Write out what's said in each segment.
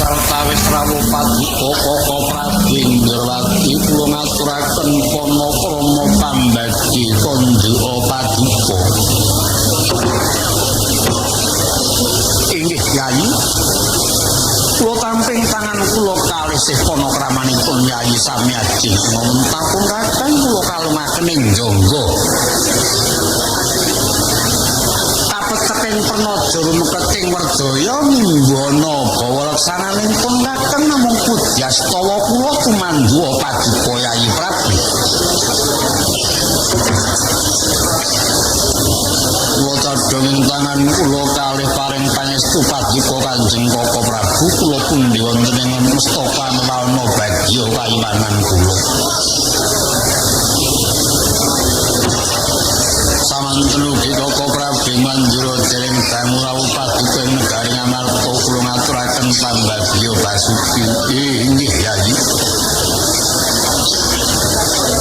sartawis rawuh paduka Koko Prabu Indrawati kula ngaturaken pono krama pambagi konduka paduka. Inggih Kyai, kula tamping tangan kula kalisih pono kramanipun Yayi Samyaji ngontapun kakang kula kalungaken ing jangga. Kapeteking Pernaja rumeketing Werdaya minggono bawa leksananipun kakang namung pudyastawa kula tumanduha paduka Yayi Prabu. Kula cadhong tangan kula kalih paring pangestu paduka Kanjeng Koko Prabu kula pundi wonten ing mestaka mawana bagya kaiwanan kula. Samanten ugi Koko Prabu manjura dereng tamu rawuh paduka ing negari Ngamarta kula ngaturaken pambagya basuki. Inggih Yayi.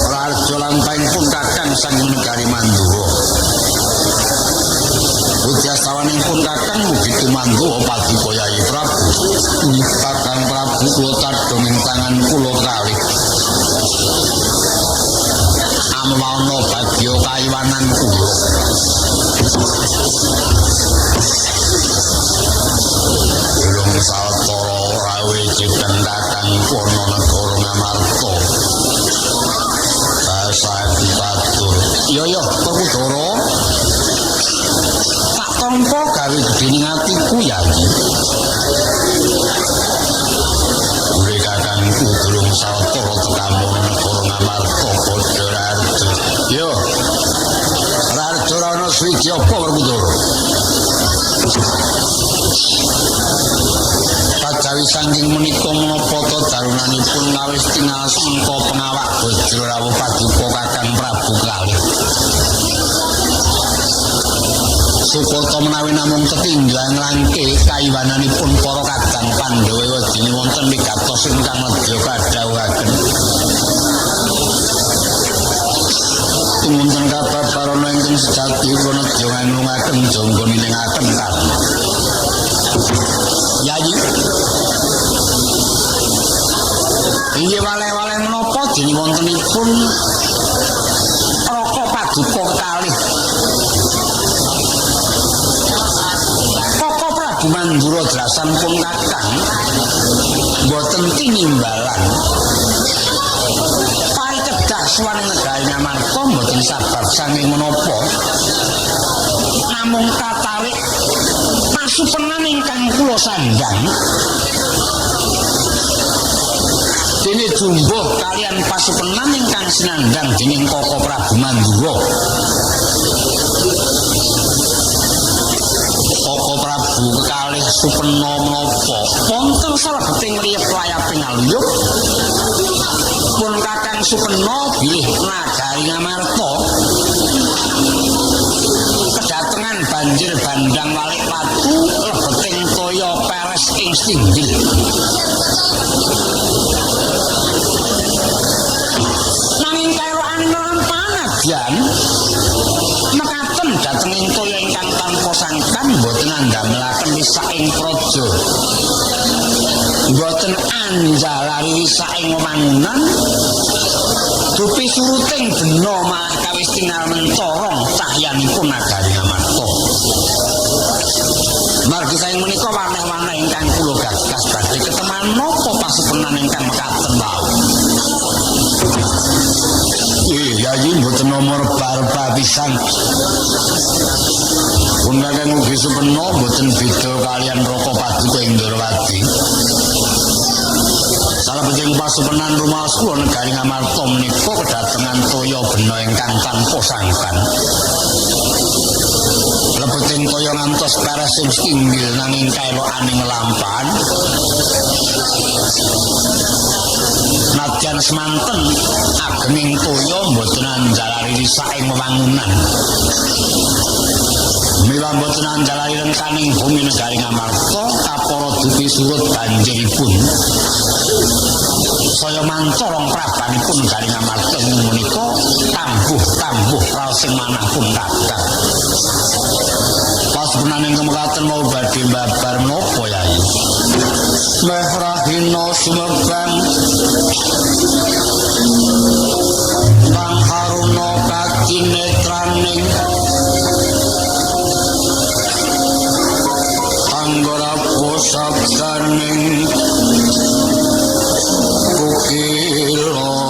Raja lampahing pun kakang sang negari Mandura. Budyastawanipun kakang mugi tumanduha paduka Yayi Prabu. Kakang Prabu kula cadhong ing tangan kula kalih. Amawana bagya kaiwanan kula. Durung sawetara rawuh cipten kakang kono negara Ngamarta. Saestu batur. Iya Perkudara. Tak tampa gawe gedhening atiku Yayi. Ure kakangku durung sawetara tekamu negara Ngamarta padha Raharja. Yo. Raharja ora ana suwiji apa Perkudara? Kajawi saking menika menapa ta darunanipun ngawis tingal mengko pengawak Bajra rawuh paduka kakang Prabu kalih. Sukurta menawi namung ketinggalan nglangke kaiwananipun para kadang Pandhawa wedine wonten wigatos ingkang nedya kadhawuhaken. Tumunten kababarana ingkang sejati kula nedya nganungaken jangga nilingaken karna. Yayi. Inggih waleh-waleh menapa dene wontenipun Raka paduka kalih Koko Prabu Mandura drasanipun kakang boten tinimbalan parikedah suwaning negari Ngamarta boten sabab saking menapa namung katarik pasupenan ingkang kula sandhang dene jumbuh kalian pasupenan ingkang sinandhang dening Koko Prabu Mandura. Koko Prabu kekalih supena menapa wonten salebeting riyep layaping aluyup pun kakang supena bilih nagari Ngamarta kedatengan banjir bandang walik watu lebeting toya peres ing Stinggil. Nanging kaelokan lampahan mekaten dhatenging toya ingkang tanpa sangkan boten andamelaken wisaing praja. Boten anjalari wisaing wewangunan dupi suruting dena malah kawis tingal mencorong cahyanipun nagari Ngamarta. Margi saing menika waneh-waneh ingkang kula gagas badhe keteman napa pasupenan ingkang mekaten wau. Yayi mboten nomor bar-bar pisan. Pun kakang ugi supena mboten beda kalian Raka paduka Indrawati. Salebeting pasupenan rumaos kula negari Ngamarta menika kedatengan toya bena ingkang tanpa sangkan. Lebeting toya ngantos peres ing Stinggil nanging kaelokaning lampahan. Nadyan semanten agenging toya mboten anjalari wisaing wewangunan. Mila mboten anjalari rengkaning bumi negari Ngamarta kapara dupi surut banjiripun. Saya mancorong prabanipun negari Ngamarta menika tambuh raos sing manahpun kakang. Pas penaning kemekaten mau badhe babar menapa Yayi? meh rahina sumeban kang haruna kakinetraning anggara posabdaning kukila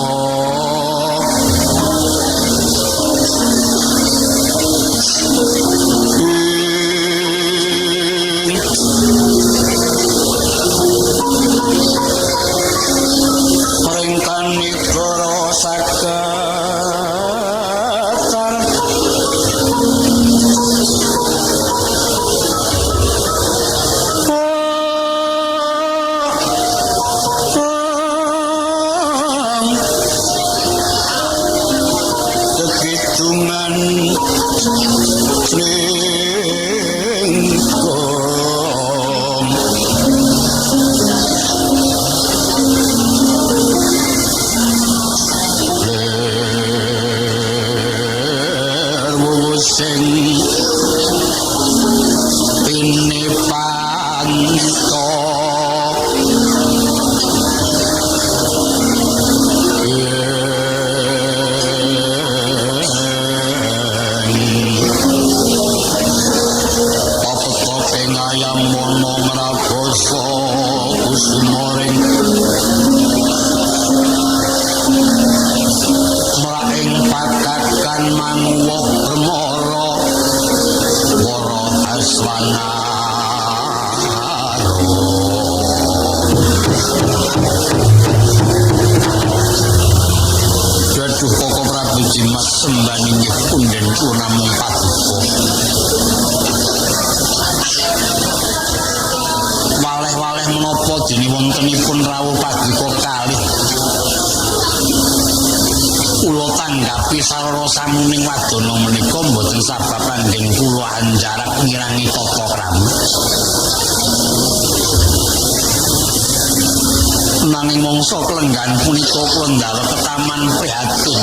nanging mangsa kelenggan punika kula ndawa ketaman prihatin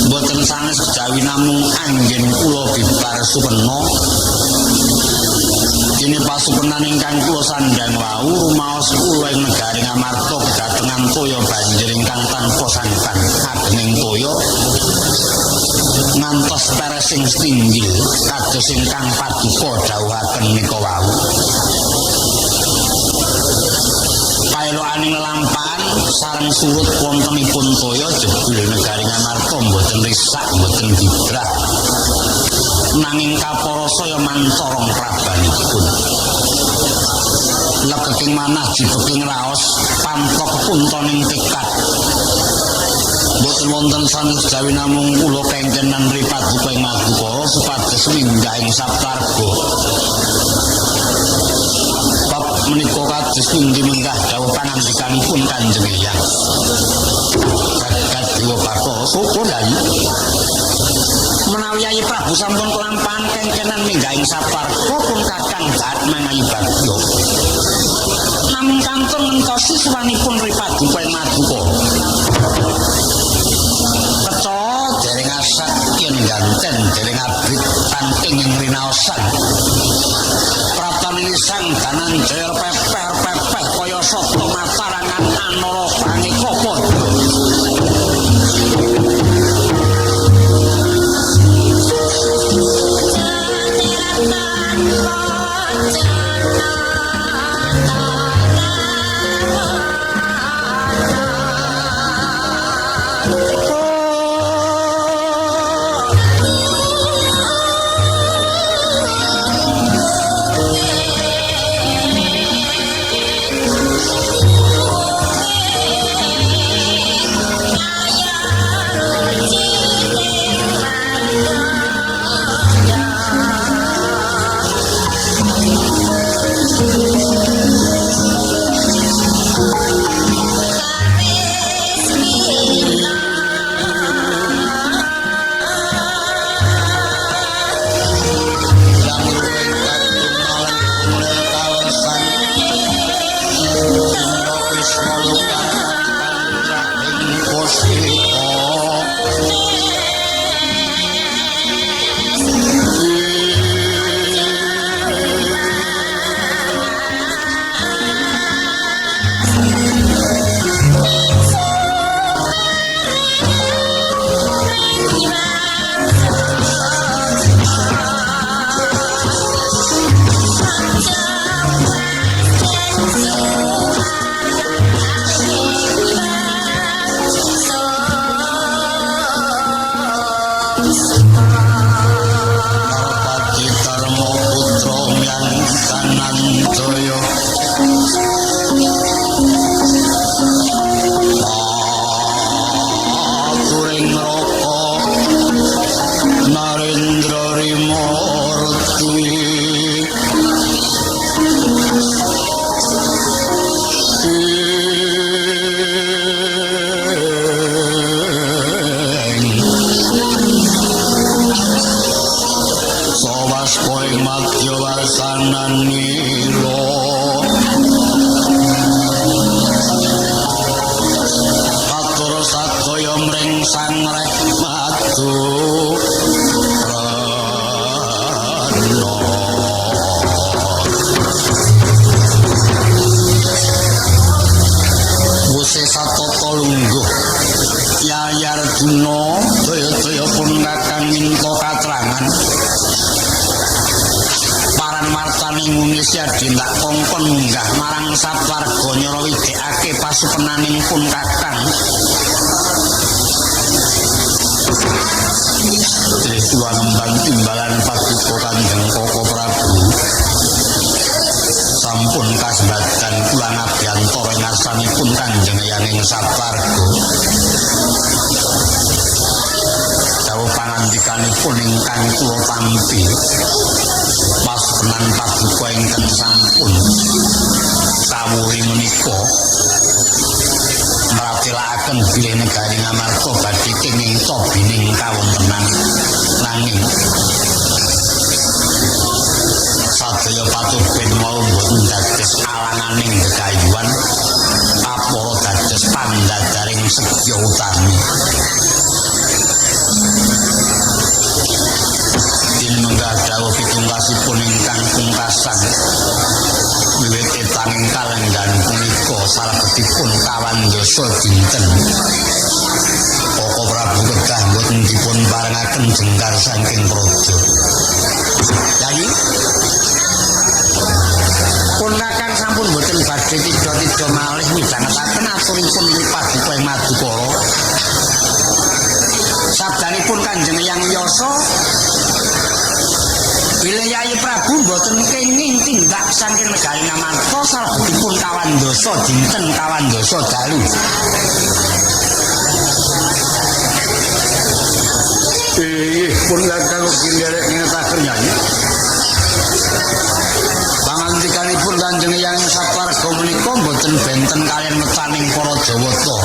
boten sanes kejawi namung anggen kula bibar supena dene pasupenan ingkang kula sandhang wau rumaos kula ing negari Ngamarta kedatengan toya banjir ingkang tanpa sangkan agenging toya ngantos peresing stinggil kados ingkang paduka dawuhaken menika wau paelokaning lelampahan sareng surut wontenipun toya jebul negari Ngamarta mboten risak mboten dibrah nanging kapara saya mancorong prabanipun legeking manah jibeking raos pantok puntoning tekad boten wonten sanes jawi namung kula kengkenan mripat duka ing Madukara supados minggah ing Saptarga bab menika kados pundi minggah dawuh pangandikanipun Kanjeng Hyang jagat dewa Bathara sapa Yayi menawi Yayi Prabu sampun kelampahan kengkenan minggah ing Saptarga pun kakang jahat mangayi bagya namung kantun ngentosi suwanipun mripat duka ing Madukara dereng asak yen ganten dereng abrit tangking ing rinaosan pratane sang danan jer peper kaya sapa matarangan anara bangi kopo Arjuna daya-daya pun kakang minta katrangan paran martani nguni siadi ndak kongkon munggah marang sawarga nyara widekake pasupenaning pun kakang Triswan ngembang timbalan paduka Kanjeng Koko Prabu sampun kasebatan kula ngabiyantara ngarsanipun Kanjeng Yaning Saparga dawuh pangandikanipun ingkang kula tampi pasupenan paduka ingkang sampun kawuhi menika mratelaken bilih negari ngamarta badhe kenging tobining kawontenan nanging sadaya patuben mau boten dados alanganing gegayuhan apara dados pandadaring sedya utami dinunggah dawuh pitungkasipun ingkang pungkasan wiwit etanging kalenggan punika salebetipun kawandasa dinten Koko Prabu kedah boten dipun parengaken jengkar saking praja Yayi pun kakang sampun boten badhe tida-tida malih midhangetaken aturipun paduka ing Madukara sabdanipun Kanjeng Hyang Yasa bilih Yayi Prabu boten kenging tindak saking negari Ngamarta salebetipun kawandasa dinten kawandasa dalu pun kakang ugi nderek ngetaken Yayi pangandikanipun Kanjeng Hyang Saparga menika boten benten kaliyan metaning para Jawata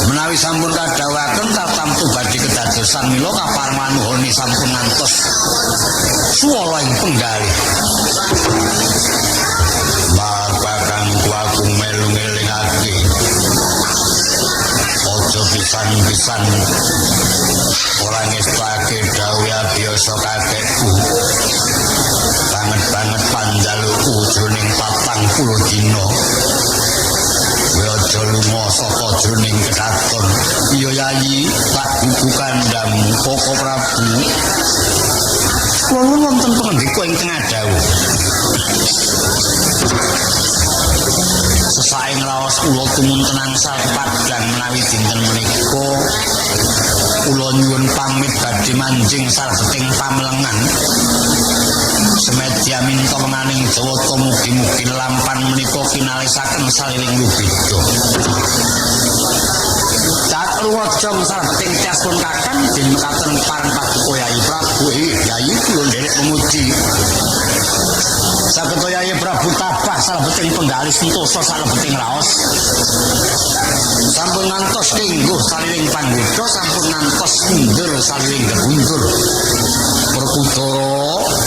menawi sampun kadhawaken tatamtu badhe kedadosan mila kaparmanuhani sampun ngantos swala ing penggalih kakang kuwaku melu ngelingake aja pisan-pisan ora ngestake dawuh biasa kakekku banget panjaluku jroning 40 dina aja lunga saka jroning kedaton iya Yayi tak buku kandhamu Koko Prabu kula wonten pangandika ing tengah dawuh sesae ngraos kula tumunten angsal padhang menawi dinten menika kula nyuwun pamit badhe manjing salebeting pamlengan semedya minta menaning Jawata mugi-mugi lampan menika kinalisaken saliling lubeda cat ruwajeng salebeting casun kakang dinmekaten paring paduka Yayi Prabu Yayi kula nderek memuji saged Yayi Prabu tabah salebeting penggalih sentosa salebeting raos sampun ngantos lingguh saliling panggoda sampun ngantos mundur saliling gebundur Perkudara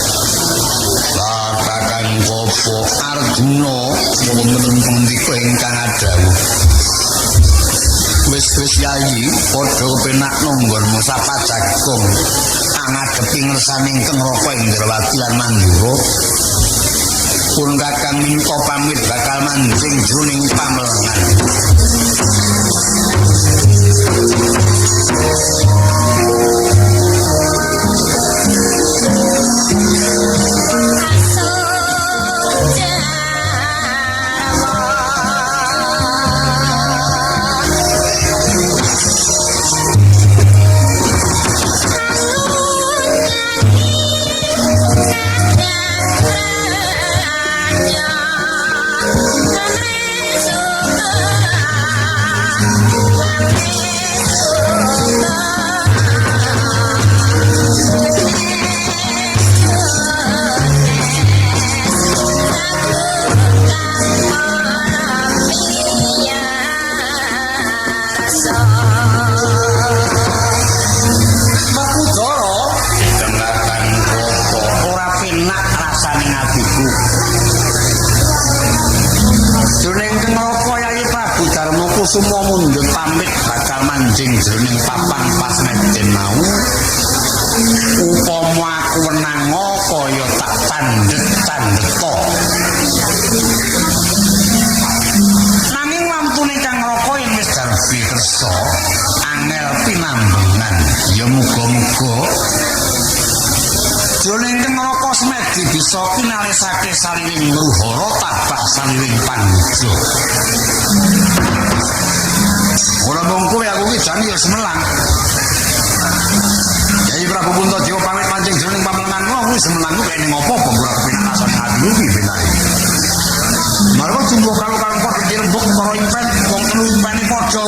kakang Koko Arjuna wonten punika ingkang adhawuh wis Yayi padha kepenak nonggonmu sapajagong angadepi ngersaning Kengraka Indrawati lan Mandura pun kakang minta pamit bakal manjing jroning pamlengan Kusuma mundhut pamit bakal manjing jroning papan pas medhen mau upama aku wenanga kaya tak tandhet-tandheta nanging wampune Kang Raka yen wis darbi kersa manisake saliring ngruhara tabah saliring panjo. Ora mung aku iki jan ya semelang. Yai Prabu Puntadewa pamit mancing jroning pamenanganmu aku wis semelang ku kene ngopo kok ora kepenak rasane ati iki benae. Margo jumbo kalau padha dirembuk karo impen wong telu impene padha.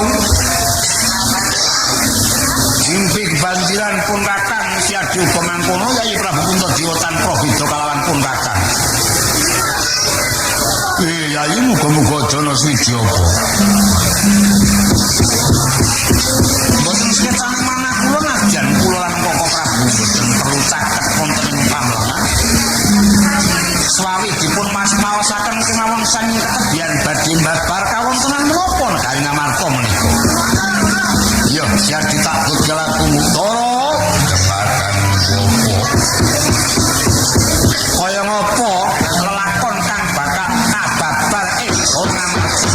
Impik banjiran pun kakang siadi uga mangkono Yai Prabu Puntadewa tanpa beda kalawan pun kakang. Yai muga-muga dana swiji apa. Mboten seketane manah kula najan kula lan Koko Prabu mboten perlu caket wonten ing pamlangan. Swawi dipun mawasaken kemawon sami ketebian badhe mbabar kawontenan menapa negari Ngamarta menika. Yo siar ditakut kelaku Toro jembatan gopo. Kaya ngopo lelakon kang bakal kababar ing Ngamarta.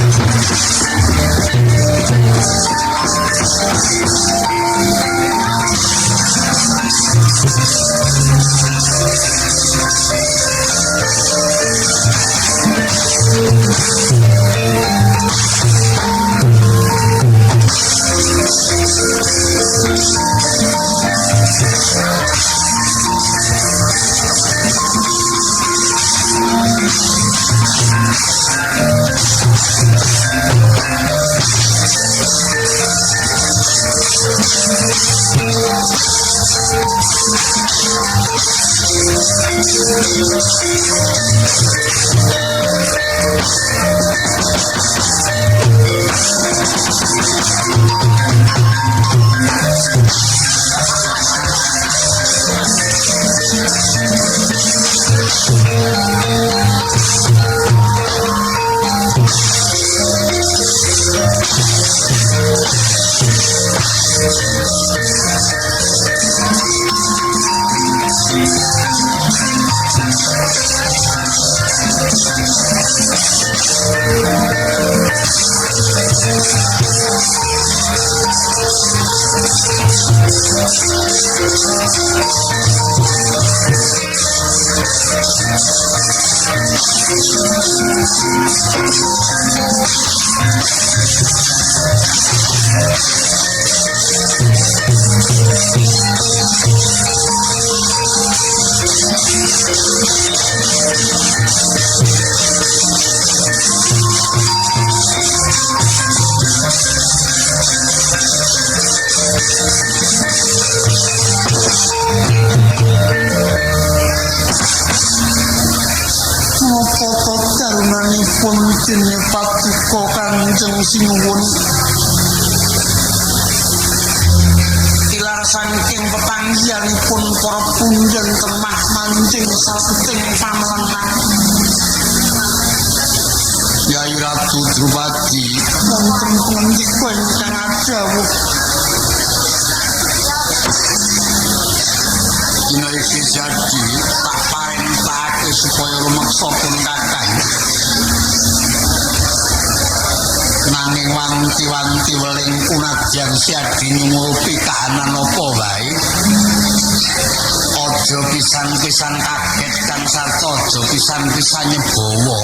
Patika Kanjeng Sinuwun tilar saking pepanggihanipun para punjen temah mancing saking pamlengan Yai Ratu Drupadi wonten punika ingkang adhawuh dina iki jadi tak parentake supaya rumeksa pun kakang nanging wanti-wanti weling kunadyan siadi nyumurupi kahanan apa wae aja pisan-pisan kaget kang sarta aja pisan-pisan nyebawa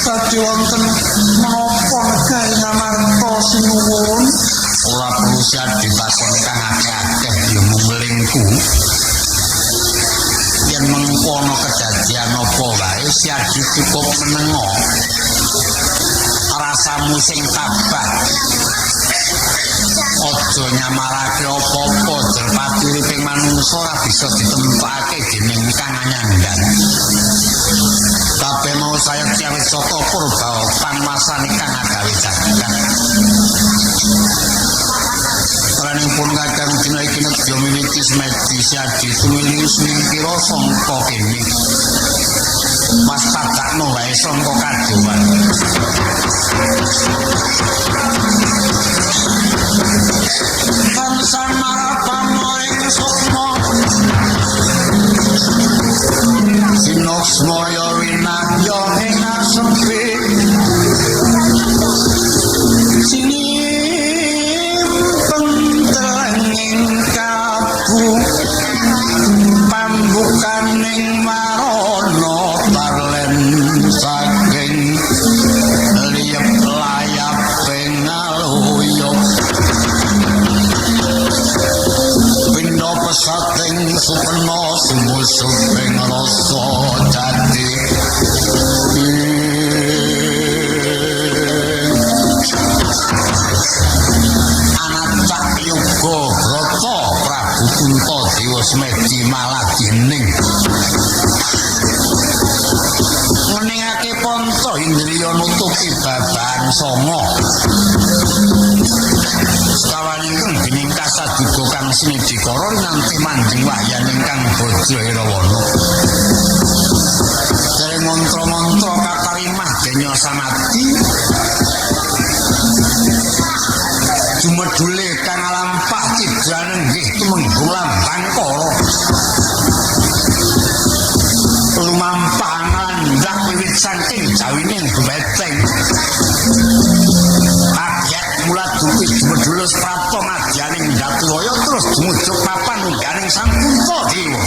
sadhe wonten menapa negari Ngamarta Sinuwun ora perlu siadi takon kang akeh-akeh ya mung welingku yen mengkono kedadian apa wae siadi cukup menengo rasamu sing tabah aja nyamarake apa-apa derpati uriping manungsa ora bisa ditempake dening kang anyandhan kabeh mau saya ciawit soto purba pangmasane kang agawe jagat pun kadang dina iki nedya miwiti semedi siadi tuwilius mingkira sangka kene mas padakno wae sangka kadewan Kansan marapano ing sukma Sinoksmo ya winahya ing asepi Sini pentelenging kabu topeng rasa dadi anak cak yoga brata Prabu Puntadewa semedi malagining ngeningake Panca Indriya nutupi babahan sanga sawaningkang dening kasaduga kang sinidikara nganti manjing wahyan ingkang Baja Irawana dereng mantra-mantra katarimah denya samati jumedhule kang lampah cidrane nggih tumenggung lambang kala lumampah ngandhak wiwit saking jawining beteng kaget mulat dupi jumedhule prapta madyaning Ndaturaya terus dumujuk papan ungganing Sang Puntadewa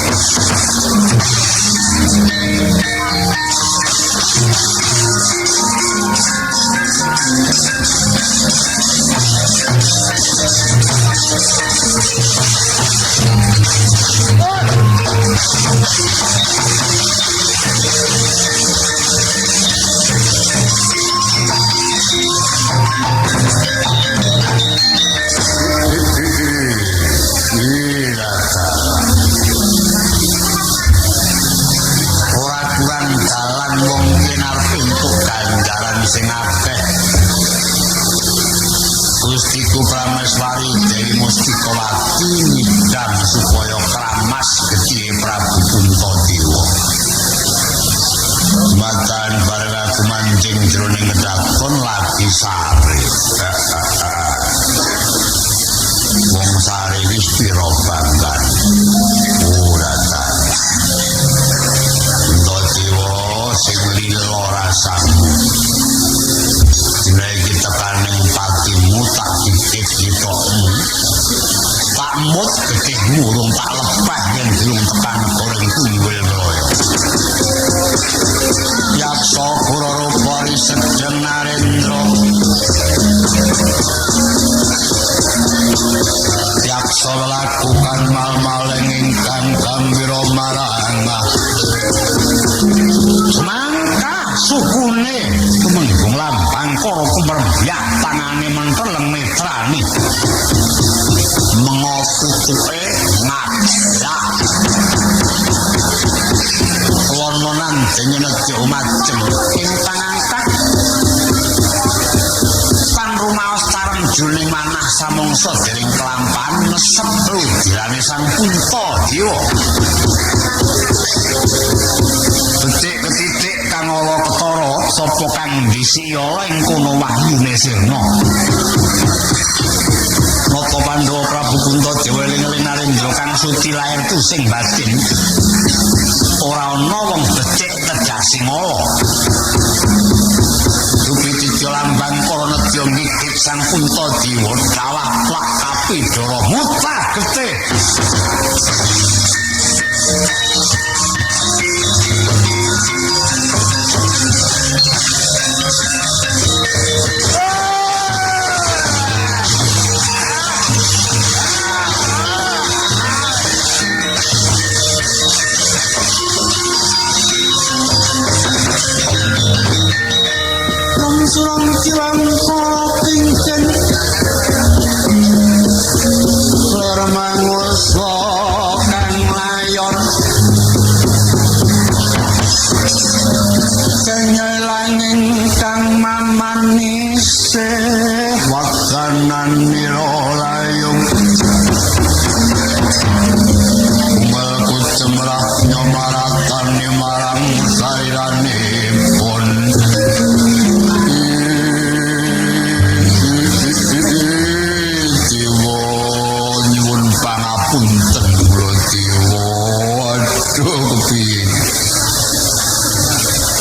sing akeh Gustiku Prameswari Dewi Mustikawati ngidam supaya kramas gedhe Prabu Puntadewa matan bareng aku mancing jroning ngedakon lagi sare wong sare wis pira banggan ora ta Puntadewa sing lila rasamu Nek kita paning patimu tak titip ditokmu tak mut getihmu urung tak lepeh yen durung tekan goreng tunggul mloya yaksa Kurarupa Sedeng Narendra yaksa lakukan mal-maling ingkang gambira marangah semangka sukune tumenggung lambang kara kumrembyak tangane menteleng netrani mengoputuke ngadak wononan denyenegya macem ingkang angkat pan rumaos sareng jroning manah samangsa dering kelampahan nesep rudirane Sang Puntadewa detik ketitik kang ala ketara sapa kang ndisiya ing kono wahyune sirna napa Pandhawa Prabu Puntadewa eling-eling Narendra kang suci lair tusing batin ora ana wong becik tejasing ala Dupiti lambang para nedya ngikip Sang Puntadewa dawah plak kapidara mutlak getih surang kilang kopingken ler mangusa kang layon kenyelanging kang mamanise wakanan nira layung melku cemrah nyamarakan marang sairane pun punten kula Dewa aduh kepiye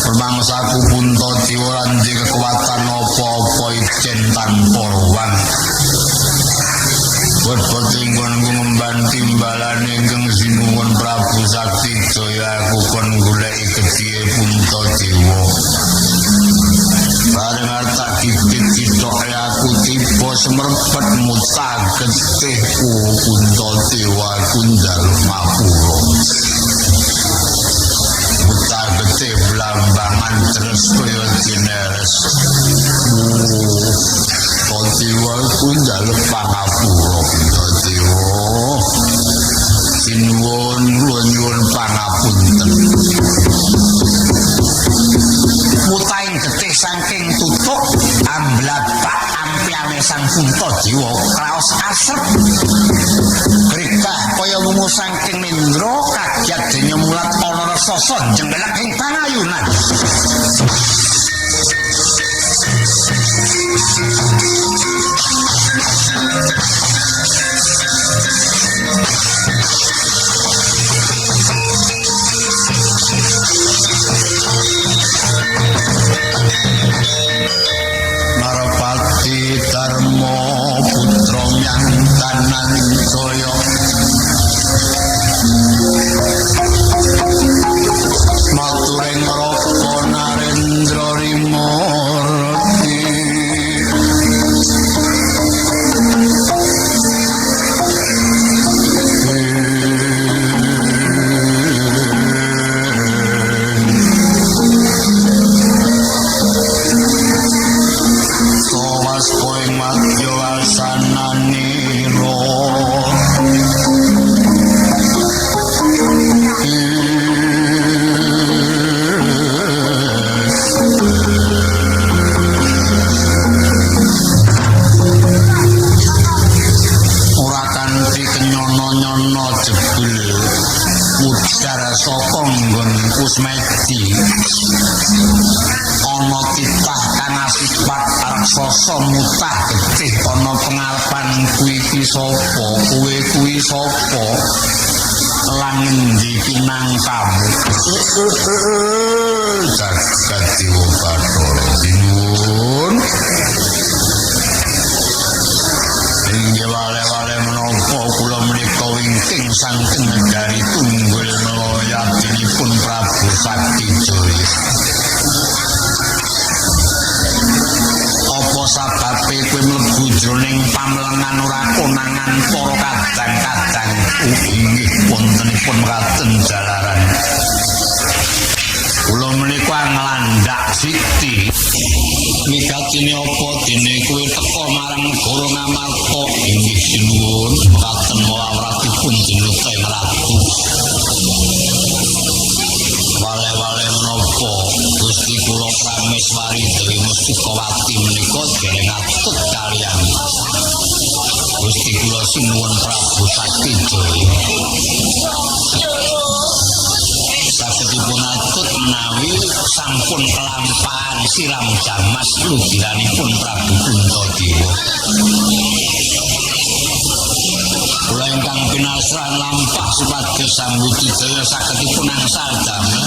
permangsaku Puntadewa lan duwe kekuatan apa-apa ijen tanpa ruang boten nggonku membantu timbalane ingkang sinuwun Prabu Sakti Jaya aku kon goleki gedhe Puntadewa bareng artak kipit kitoke aku tiba semrepet mutak getihku Puntadewa aku njaluk ngapura mandres kaya dineres. Dewa ku njaluk pangapura Bunda Dewa. Sinuwun kula nyuwun pangapunten. Mutaing getih saking tutuk amblatak ampiane sang Puntadewa kraos asrep. Grikah kaya wungu saking nindra kagiat dene mulat ana rasa jenggelek ing pangayunan. Narapati Dharma putra Myantanan Jaya maturing Raka Narendra Rimurti Kusmedi ana titah kang asipat raksasa mutah getih ana pengarepan kuwi iki sapa kuwi sapa lan endi pinangkamu jagat dewa Bathara Sinuwun inggih wale-wale menapa kula menika wingking saking negari Tunggul Melayadinipun Prabu Sakijaya. Apa sababe kowe mlebu jroning pamlengan ora konangan para kadang-kadang inggih wontenipun mekaten jalaran. Kula menika nglandhak Siti. Wigatine apa dene kowe teka marang negara Ngamarta inggih sinuwun mekaten awratipun jenute Ratu. Wale-wale menapa Gusti kula Prameswari Dewi Mustikawati menika dereng atut kaliyan Gusti kula sinuwun Prabu Sakijaya. Sagedipun atut menawi sampun kelampahan siram jamas lugiranipun Prabu Puntadewa. Kula ingkang pinasran lampah supados sambudidaya sagedipun angsal damel.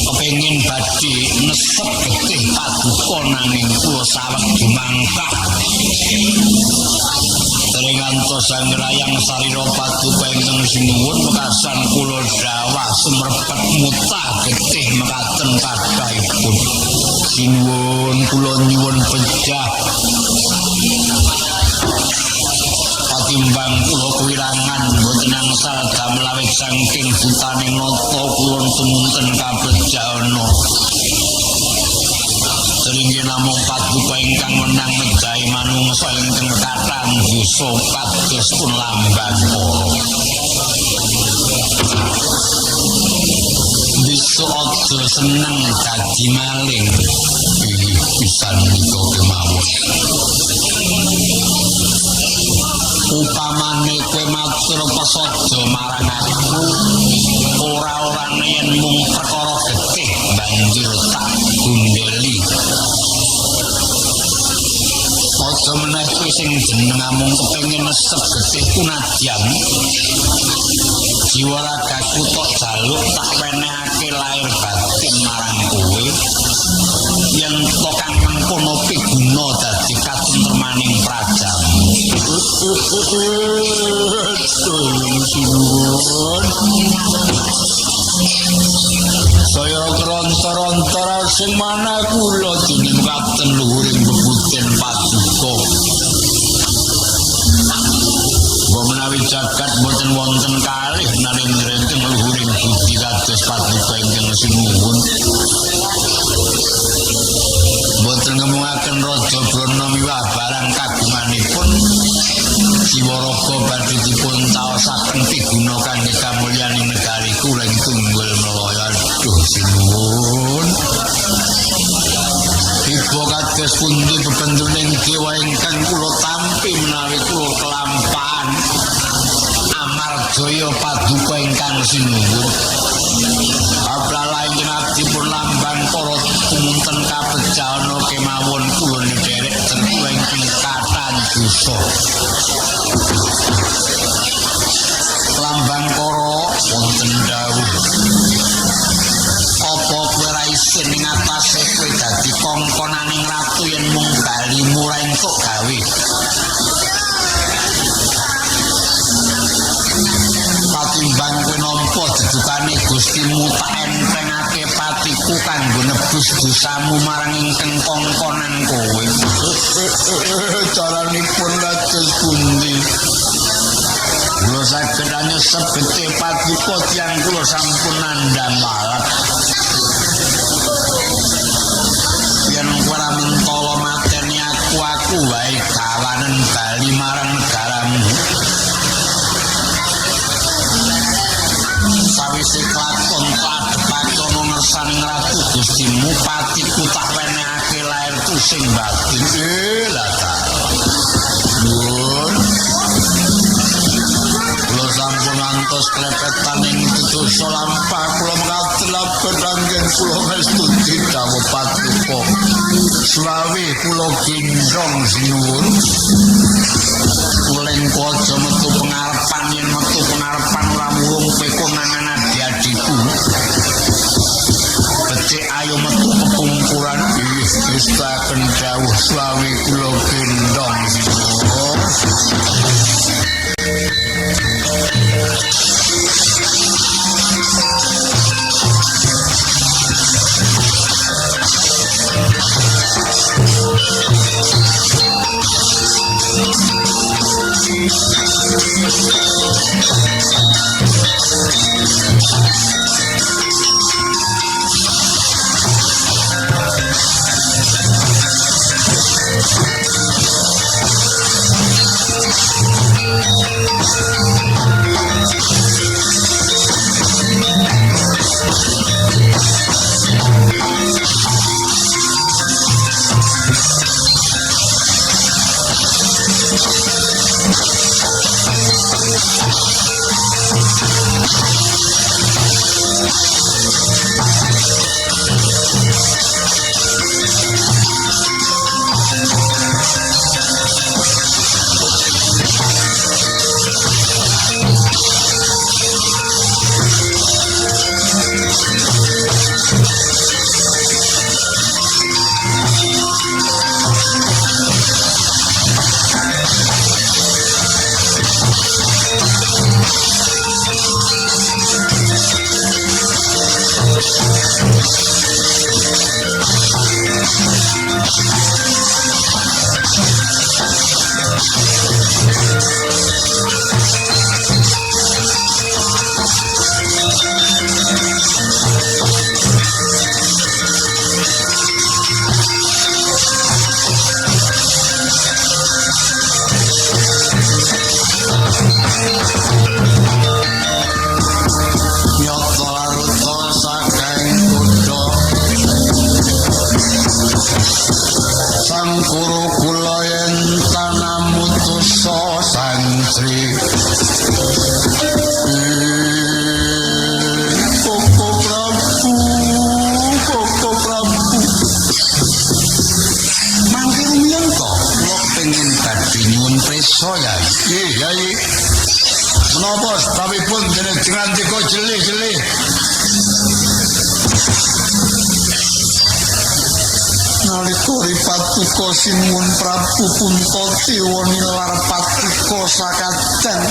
Kepengin badhe nesep getih paduka nanging kula saweg dumangkah. Dereng ngantos sangrayang sarira paduka ingkang sinuwun mekasan kula dawah sumrepet mutah getih mekaten kathahipun. Sinuwun kula nyuwun pejah patimbang kula kuwirangan boten angsal damel awit saking butaning nata kula tumunten kabejana. Seringgih namung paduka ingkang menang mejahi manungsa ingkang kathah dosa kados pun lambang para. Bisa aja seneng dadi maling. Pisan menika kemawon. Upamane kowe matur pesaja marang aku ora-orane yen mung perkara getih banjur tak gundeli. Aja meneh kowe sing jenengmu kepengin nesep getih kunadyan jiwa ragaku tok jaluk tak wenehake lahir batin marang kowe yen to kang mengkono piguna dadi katentremaning prajamu. Saya kerontor-ontor sing mana kula dening katen luhuring bebuten paduka. Mbok menawi jagat boten wonten kalih narendra ingkang luhuring budi kados paduka ingkang paduka ingkang sinuwun. Abrala ingkang abdipun lambang para tumunten kabejana kemawon kula nederek tertua ingkang katan dosa. Lambang para wonten dawuh. Apa kowe ra isin ing atase kowe dadi kongkonaning ratu yen mung bali murah entuk gawe. Patimbang kowe nampa dedukane Gustimu tak entengake patiku kanggo nebus dosamu marang ingkang kongkonan kowe. Caranipun kados pundi? Kula saged anyesep bete paduka tiyang kula sampun nandhang lalat. Yen ora mentala mateni aku wae gawanen bali marang negaramu. Sawise klakon padhepacana ngersaning ratu Gustimu patiku tak wenehake lair tusing batin. Lah ta. Nuwun. Kula sampun ngantos klepetan ing dosa lampah kula ngatelaken anggen kula mestuti dawuh paduka. Slawi kula gendong sinuwun. Kulen aja metu pengarepan yen metu pengarepan ora murung pekonangan adi-adiku. Becik ayo metu pepungkuran distaken dawuh slawi kula gendong sinuwun. Menapa sebabipun jenengan dika jelih-jelih? Nalika ripatuka Sinuwun Prabu Puntadewa nilar patuka sakadan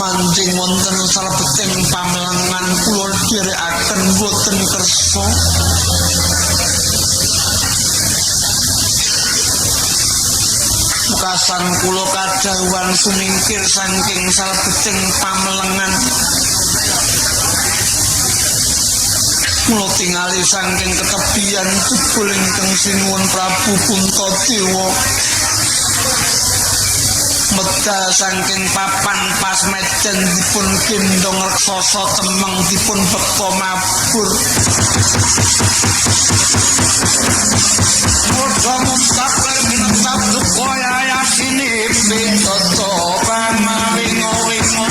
manjing wonten salebeting pamelangan kula dherekaken boten kersa. Mukasan kula kadhawuhan sumingkir saking salebeting pamelengan. Mula tingali saking ketepian jebul ingkang Sinuwun Prabu Puntadewa. Medal saking papan pasmedan dipun gendong raksasa temeng dipun bekta mabur. Mudha mustaqir minat duka yasini bintata pamawingo-wingo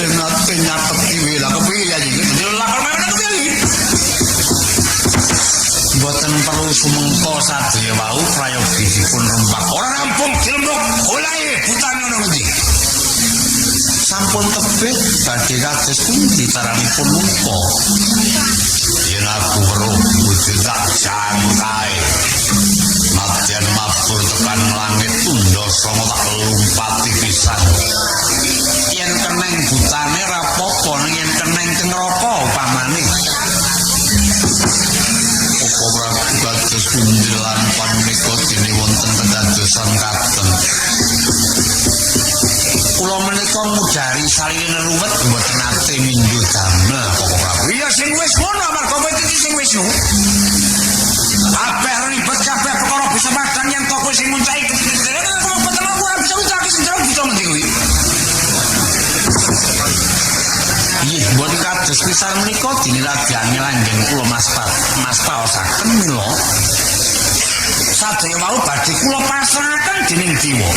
nate nyatet iki lha kepiye ya iki lakon mana kepiye boten perlu sumengko sadaya wau prayogipun rembak ora rampung dilembok olahe butan ngono ngendi sampun tebih badhe kados pundi caranipun mungko yen aku weruh wujud tak jangkae nadyan mabur tekan langit tundha sanga tak lumpati pisan yen keneng butane rapopo yen keneng teng neraka upamane apa ora kados pundi lan panika dene wonten kedadosan katen kula menika ngudari saliyane ruwet mboten nate mindhu damel pokok Prabu iya sing wis ngono amarga kowe iki sing wis nu kabeh ribet kabeh perkara bisa padang yen toko sing muncai kepikiran kok boten ora bisa ucapke sing jero bisa ngendi kuwi iya mboten kados pisan menika diniladiane langgeng kula mas taosaken mila sadaya wau badhe kula pasrahaken dening Dewa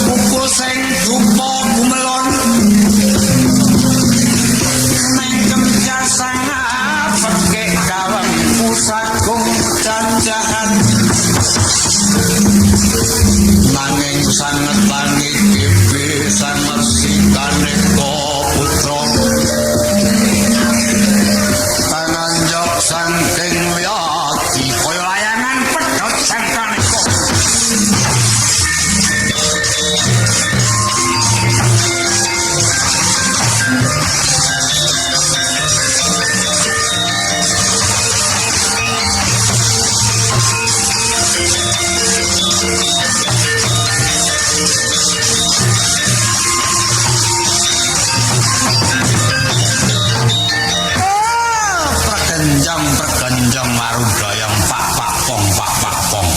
buku sing dupa gumelon mengkem jasana peke kawang pusagung janjahan nanging sanget langit dewe samersikane putra tanganjok saking wiyati kaya layangan pedhot sangkane pergenjang marudayang pak pong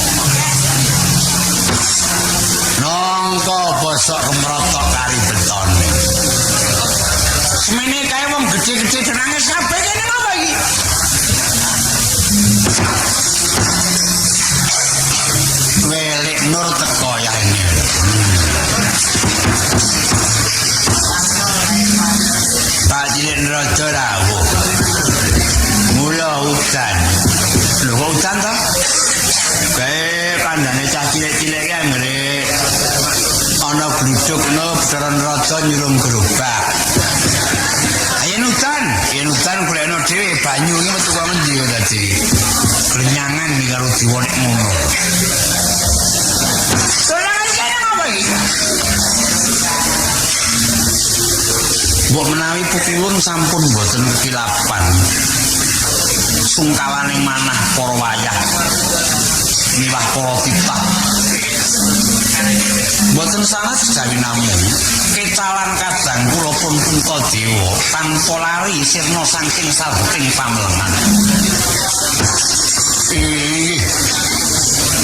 nangka bosok kemrotok kari betone semene kae wong gedhe-gedhe jenenge kabeh kene apa iki welik nur teko ya ini tak cilik raja rawuh mula hutan lho kok hutan to kae kandhane cah cilik-cilik ya ngrek ana gluduk no bedaran raja nyirum gerobak yen hutan golekno dhewe banyu iki metu kok ngendi kok dadi glenyangan iki karo diwonek ngono soalnya kene apa iki mbok menawi pukulun sampun boten kekilapan sungkawaning manah para wayah miwah para titah mboten salah sejawi namung kecalan kadang kula pun Puntadewa tanpa lari sirna saking sabeting pamlengan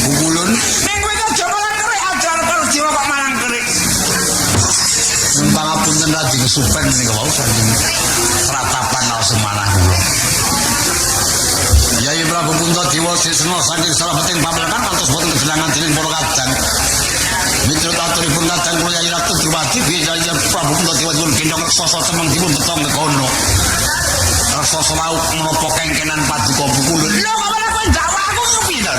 pukulun ning kowe aja malang kerik ajar karo jiwa kok malang kerik pangapunten radi kesupen menika wau saking ratapan naos manah kula Yai Prabu Puntadewa sisna saking sabeting pamlengan kantos boten kejelangan dening para kadang miturut aturipun kadang kula Yai Ratu Drupadi Yai Prabu Puntadewa dipun gendong raksasa cemeng dipun betong kekono raksasa mau menapa kengkenan paduka pukulun lho kok malah kowe dakwaku kepiye to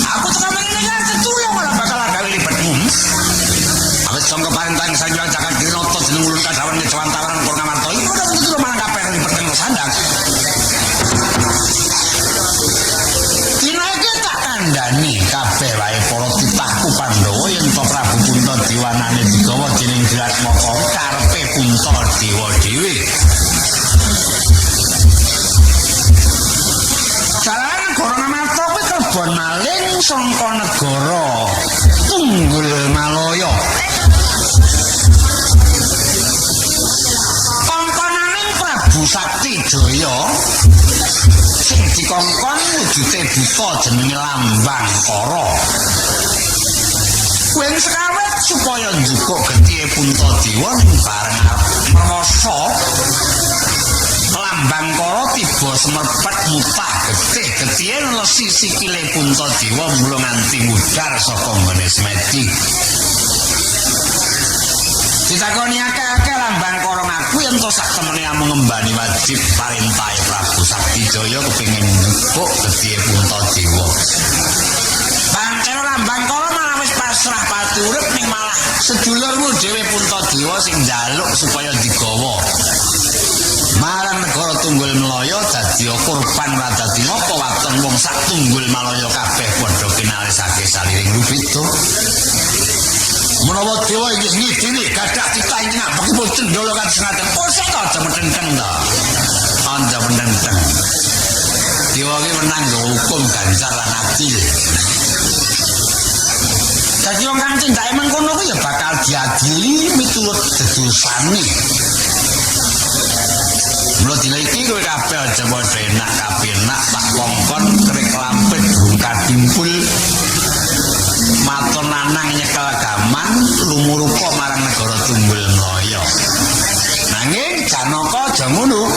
aku tekan meneh ketulung ora bakal gawe libetmu awit sangka parentang sanjang jagat dinata jeneng ulun kadawan kejawan tawaran Purnamarta iki ora tentu malah kabeh libeten sandang kandhani kabeh wae para titahku Pandhawa yen to Prabu Puntadewa nane digawa dening Diratmaka karepe Puntadewa dhewe. Jalaran Negara Marta kuwi kebon maling saka negara Tunggul Malaya. Kongkonaning Prabu Sakti Jaya sing dikongkon wujude buta jenenge Lambang Kara. Kuwi sekawet supaya njukuk getih Puntadewa ning bareng arep mrasa Lambang Kara tiba semepet mutah getih lesi sikile Puntadewa mula nganti mudhar saka nggone Smedi. Ditakoni akeh-akeh lambang karo ngaku yen to sak temene ngembani wajib parintahe Prabu Saktijaya kepengin nyukuk gedhe Puntadewa. Pancen lambang karo malah wis pasrah pati urip ning malah sedulurmu dhewe Puntadewa sing njaluk supaya digawa. Marang negara Tunggul Melaya dadi korban ra dadi ngapa waton wong sak Tunggul Malaya kabeh padha kinalisake saliring rubito. Menawa dewa iki ngidini gadah titah ingkang bekipun cendhala kan sengaten kosok aja metenteng to. Anda menenteng. Dewa iki menang hukum ganjar lan adil. Dadi wong kang tindake mengkono kuwi ya bakal diadili miturut dedusane. Mula dina iki kowe kabeh aja padha enak kapenak tak kongkon krik lampit burung kadimpul matur nanang nyekel gaman lumurupa marang negara Tunggul Melaya. Nanging Janaka aja ngono.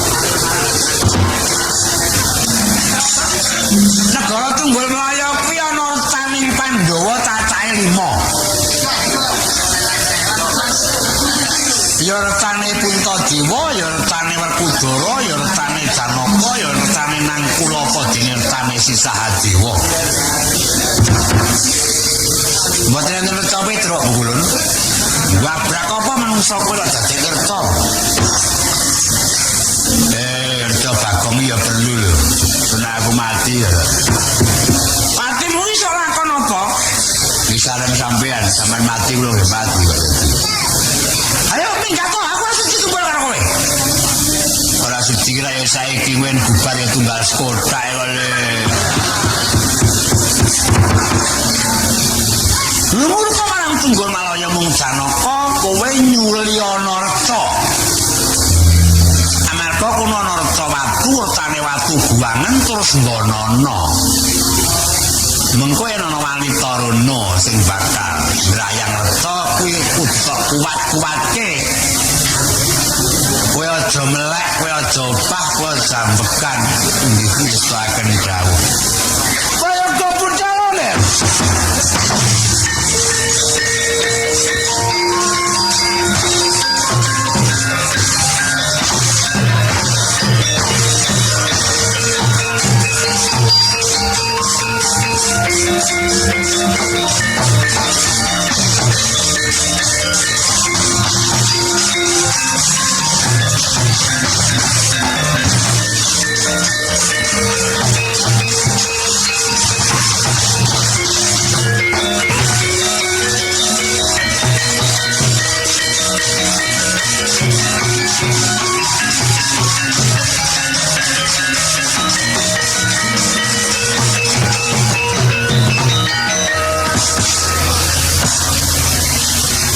Negara Tunggul Melaya kuwi ana retaning Pandhawa cacahe 5. Ya retane Puntadewa, ya retane Werkudara, ya retane Janaka, ya retane Nangkulaka dene retane Sisahadewa. Mboten enten reca Petruk Bukulun. Wabrak apa manungsa kowe lak dadi kerta. Kerta Bagong ya perlu lho. Nek aku mati ya. Matimu iso lakon apa? Misalnya sampean mati kula nggih mati kok. Ayo minggat to aku suci tumbal karo kowe. Ora suci kira ya saiki wen bubar ya tunggal kotak kole. Lumur kok marang Tunggul Malaya mung Janaka kowe nyuli ana reca. Amarga kono ana reca watu, retane watu buangan terus nggonono. Mengko yen ana wanita rono sing bakal ngrayang reca kuwi kudu kuat-kuatke. Kowe aja melek, kowe aja opah, kowe aja ambekan. Iki wis akan dawuh. Kaya gopur calone.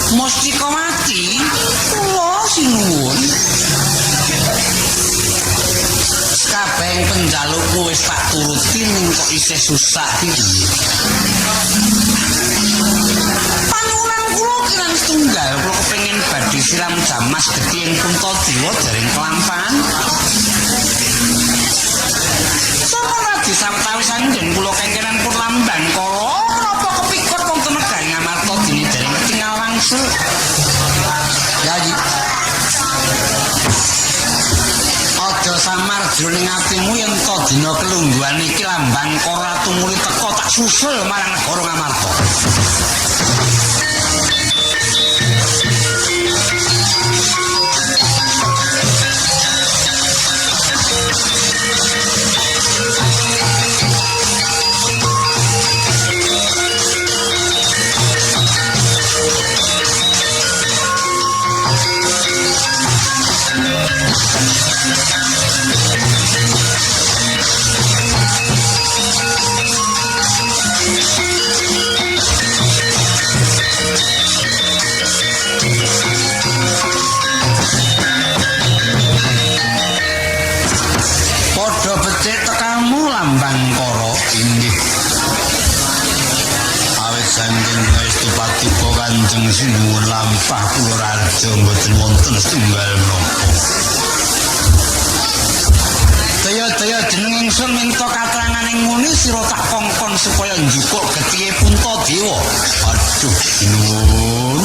Mustikawati, kula sinuwun. Kabeh penjalukku wis tak turuti ning kok isih susah iki. Panuwunan kula kirang setunggal, kula kepengin badhe siram jamas gedhe Puntadewa jaring kelampahan. Sampun radi sawetawis anggen kula kengkenan pun lambang kala napa kepikut wonten negari ngamarta dene jaring ketingal wangsul. Yayi. Aja samar jroning atimu yen to dina kelungguhan iki lambang kara tumuli teka tak susul marang negara Ngamarta. lambang kara inggih awit saking Ngestupati Kanjeng Sinuwun lampah kula raja mboten wonten setunggal menapa daya-daya jeneng ingsun minta kateranganing muni sira tak kongkon supaya njukuk getihé Puntadewa. Aduh Sinuwun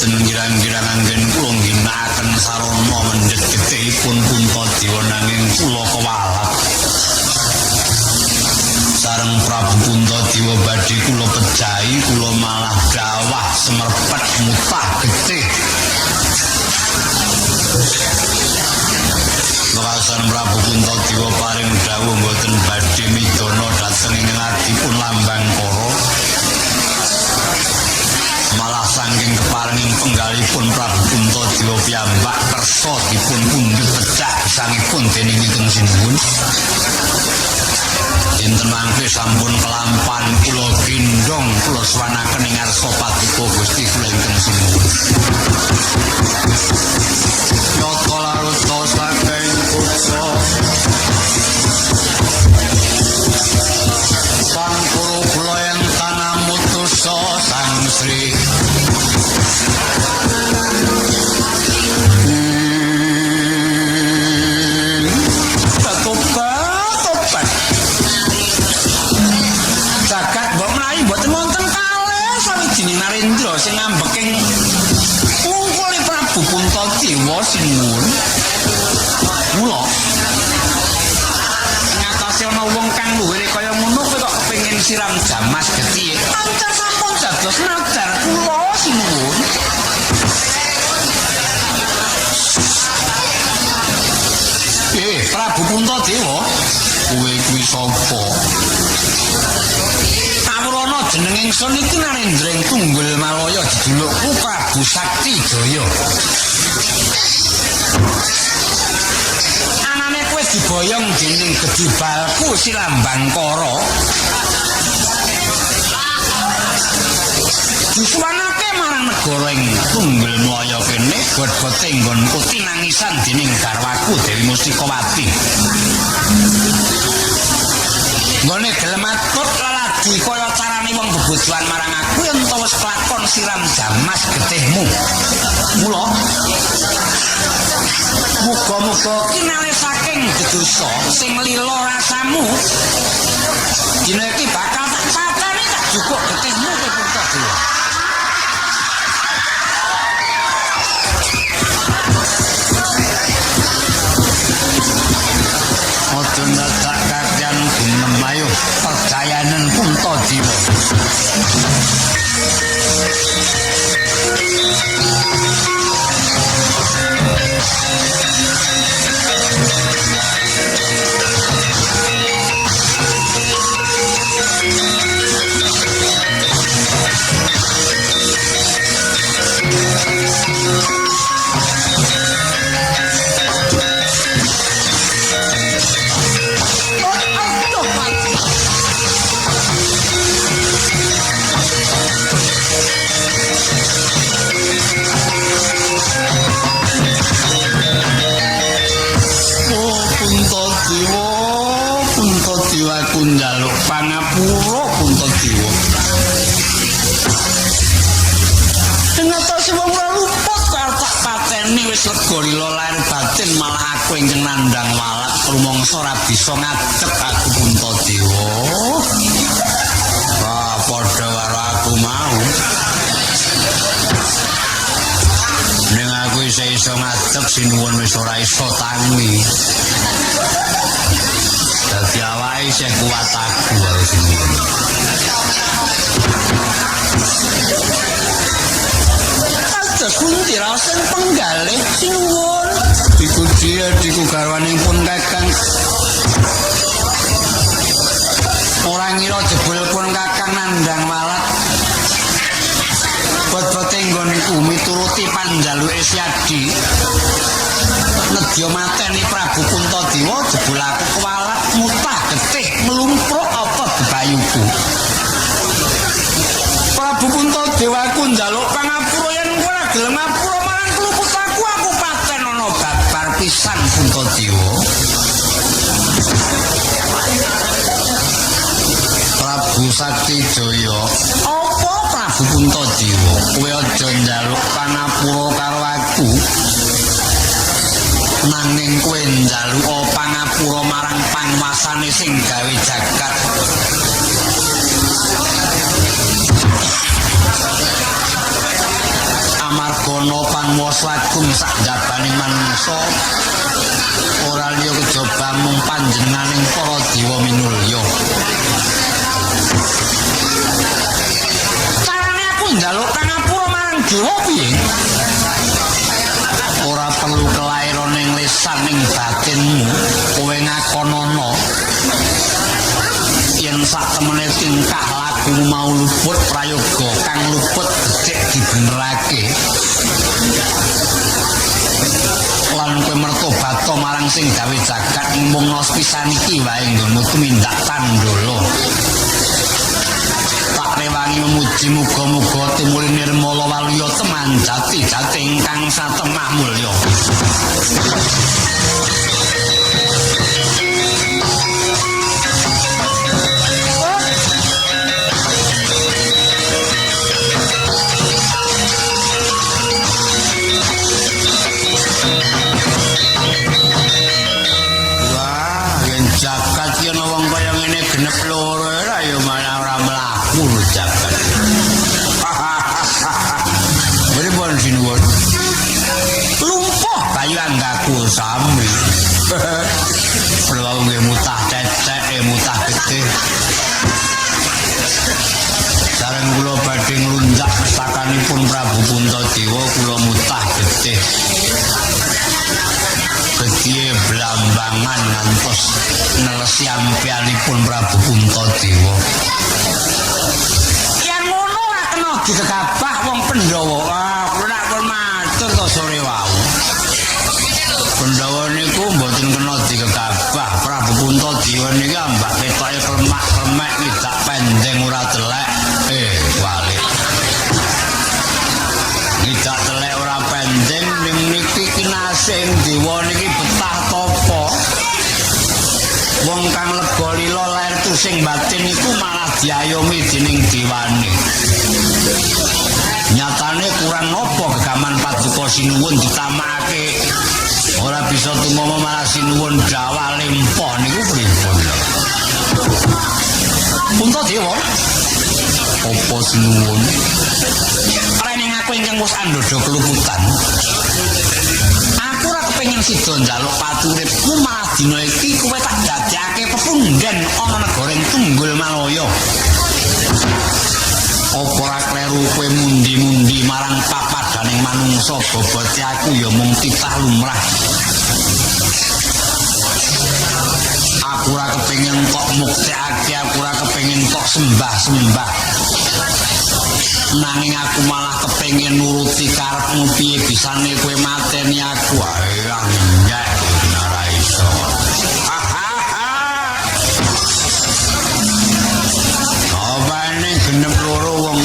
boten kirang-kirang anggen kula ngginakaken sarana mendhet getihipun Puntadewa nanging kula kewalak. Sareng Prabu Puntadewa badhe kula pejahi kula malah dawah semerpet mutah getih. Lekasan Prabu Puntadewa paring dawuh boten badhe midana dhateng ing ngadipun Lambangkara. Malah saking keparenging penggalipun Prabu Puntadewa piyambak kersa dipun pundhut pecah sangipun dening Ingkang Sinuwun. Dinten mangke sampun kelampan kula gendong kula suwanaken ing ngarsa paduka Gusti kula Ingkang Sinuwun. Nyata laruta saking kutha Pangkuru kula yen tanah mutusa Sang Sri tobat jagat mbok mlayu mboten wonten kalih sawijining narendra sing ngambeking ngungkuli Prabu Puntadewa Sinuwun. Mula ngatasi ana wong kang luwih kaya ngono kowe kok pengin siram jamas getih. Pancen sampun dados nadar kula Sinuwun. Prabu Puntadewa, kowe kuwi sapa? Kawulana jeneng ingsun iki Narendra Tunggul Malaya dijulukku Prabu Sakti Jaya. Anane kowe diboyong dening Gedhi Balku si Lambangkara. Disuwanake marang negara ing Tunggul Malaya kene bot-bote nggonku tinangisan dening garwaku Dewi Mustikawati. Nggone gelem atur laladi kaya carane wong bebojoan marang aku yen to wis kelakon siram jamas getihmu. Mula muga-muga kinale saking dosa sing lila rasamu. Dina iki bakal tak pateni tak jukuk getihmu kowe Puntadewa. Ojo ndak kakyan gunem ayo percayanen Puntadewa. Puntadewa ku njaluk pangapura Puntadewa. Ternyata si wong ora luput karo tak pateni wis lega lila lahir batin malah aku ingkang nandhang walak rumangsa ora bisa ngadeg aku Puntadewa. Wah, padha karo aku mau. Ning aku isih iso ngadeg Sinuwun wis ora iso tangi. Dadi awake isih kuat aku karo Sinuwun. Kados pundi raosen penggalih Sinuwun. Iku dia diku garwanipun Kakang. Ora ngira jebul pun Kakang nandhang walak. Bot-bote nggonku mituruti panjaluke Siadi. Nedya mateni Prabu Puntadewa jebul aku kewalak mutah getih melumpruk apa bebayuku. Prabu Puntadewa ku njaluk pangapura yen ora gelem ngapura marang keluput aku paten ana babar pisan Puntadewa. Prabu Sakti Jaya, apa Prabu Puntadewa? Kowe aja njaluk pangapura karo aku. Nanging kowe njaluk pangapura marang panguwasane sing gawe jagat. amargana panguwasagung sak jabaning manungsa ora liya kejaba mung panjenenganing para dewa minulya. Carane aku njaluk pangapura marang dewa piye? Ora perlu kelairan ning lisaning batinmu, kowe ngakonana yen sak temene tingkah laku mau luput prayoga kang luput becik dibenerake lan kowe mertobat marang sing gawe jagat mung pisan iki wae nggonmu tumindak tandala tak rewangi memuji muga-muga tumuli nirmala waluya teman jati-jati ingkang satemah mulya. Jagat yen wong kaya ngene genep loro ora ya malah ora mlaku jagat. Pripun sinuwun? Lumpuh bayu anggaku sami. Perlu nggih mutah cecek mutah gede. Sareng kula badhe nglunjak pestakanipun Prabu Puntadewa kula mutah gede. Gedhe blambangan ngantos nelesi ampianipun Prabu Puntadewa. Yang ngono ora kena digegabah wong Pandhawa. Kula nak pun matur to sore wau. Pandhawa niku mboten kena digegabah. Prabu Puntadewa niki ambak ketoke klemak-klemek tidak pendeng ora telek. Wali. Tidak telek ora pendeng ning niki kinasih dewa niki betah topo. Wong kang lega lila lair tusing batin iku malah diayomi dening dewane. Nyatane kurang nopo gegaman paduka sinuwun ditamakake ora bisa tumama malah sinuwun dawa lempo niku pripun. Puntadewa apa sinuwun? Rene aku ingkang wis andhadha keluputan. Aku ora kepengin sida njaluk paturipmu malah dina iki kowe tak dadekake pepundhen ana negara Tunggul Malaya. Apa ora kleru kowe mundi-mundi marang papadaning manungsa bobote aku ya mung titah lumrah. Aku ora kepengin kok muktekake, aku ora kepengin kok sembah-sembah. Nanging aku malah kepengin nuruti karepmu piye bisane kowe mateni aku. Nyek ora iso. Opane genep loro wong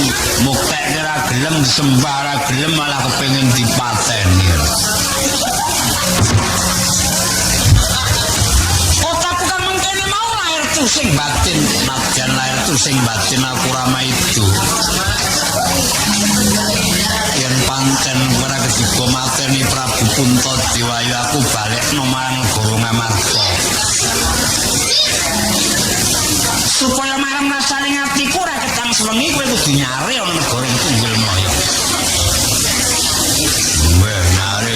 muktek ora gelem disembah ora gelem malah kepengin dipateni. Otakku kan mengkene mau lahir tusing batin, nadyan lahir tusing batin aku ora maido. Yen pancen ora ketiga mateni Prabu Puntadewa aku balekno marang negara Ngamarta. Supaya marang rasane atiku ora ketang sewengi kowe kudu nyare ana negara Tunggul Malaya. Weh nyare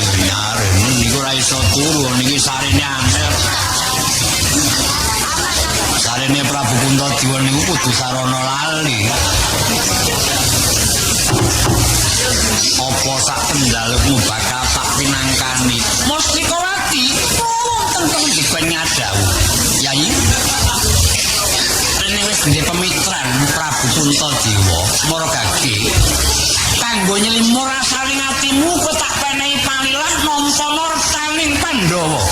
niku ora iso turu niki sarene angel. Sarene Prabu Puntadewa niku kudu sarana lali. Apa sak pendalukmu bakal tak pinangkani? Mustikawati, wonten kendi penyadawu. Yai. Rene wis ndhe pemitran Prabu Puntadewa, Maragage. Kanggo nyelimur rasaning atimu kowe tak penehi palilah nampana retaning Pandhawa.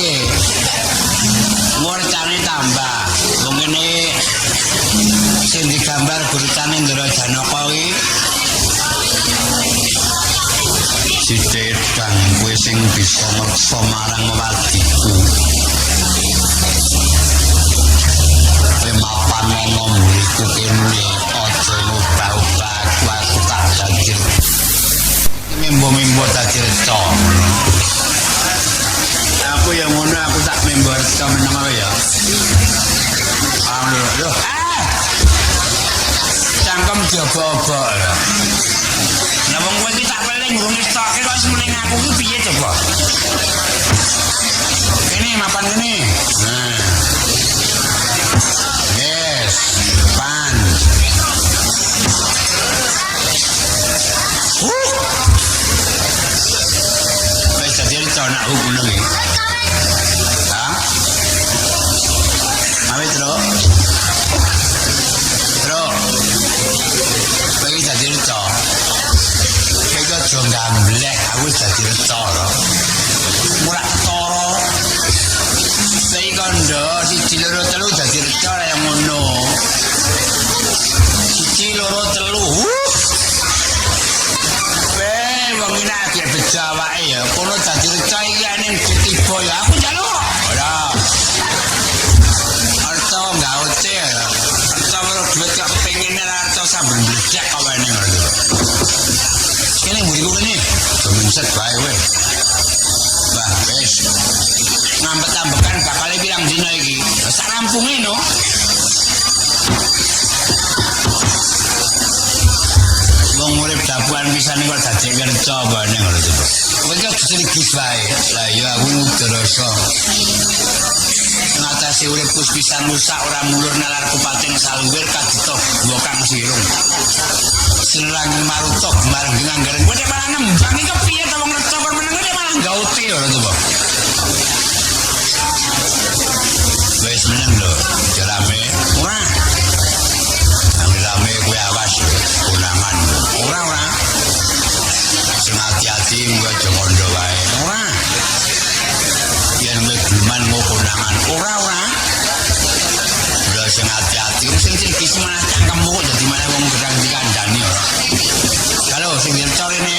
piye? Murcane tambah. Wong kene sing digambar Gurutane Ndara Janaka kuwi Sidedang kowe sing bisa meksa marang wadiku. Mapan ana mriku kene aja ngubah-ubah aku tak dadi. Membo-membo dadi reca. Aku yang ngono aku tak membo reca meneng wae ya. Lho. Cangkem diobok-obok ya. Lah wong kowe iki tak peling ngurung stoke kok semeneng aku iki piye coba? Kene mapan kene. Nah. Yes, pan. Wes dadi rencana hukum iki. Hah? Awe tro. Tro. Bagi dadi rencana. Kaya aja gamblek, aku wis dadi rencana. Murak toro. Sei kondo siji loro telu dadi reca yang ngono. Siji loro telu. Wong iki nek bejo awake ya, kono dadi reca iki ning tiba ya aku njaluk. Ora. Arta gaoce ya. Arta weruh duit kok pengen arta saben bledek awake ngono. Kene mburiku kene. Domenset bae kowe. Wah, wis. Ngambek-ambekan bakal pirang dina iki. Sak rampunge no. Wong urip dapuan pisan kok dadi kerja bane ngono to. Kowe iki diceligis wae. Lah ya aku ngudrasa. Ngatasi uripku pisan rusak ora mulur nalar kupating saluwir kadito mbokang sirung. Serang maruta marang nganggareng kowe malah nembang iki piye to wong reca kon meneng kowe malah gaute ngono to. Wes meneng lho, jerame. Ora. Rame kowe awas konangan. Ora. Sing ati-ati engko aja kondo wae. Ora. Yen kowe geman mau konangan. Ora. Lha sing ati-ati sing iki malah cangkemmu kok dadi malah wong gerang dikandani ora. Halo sing dicar ini.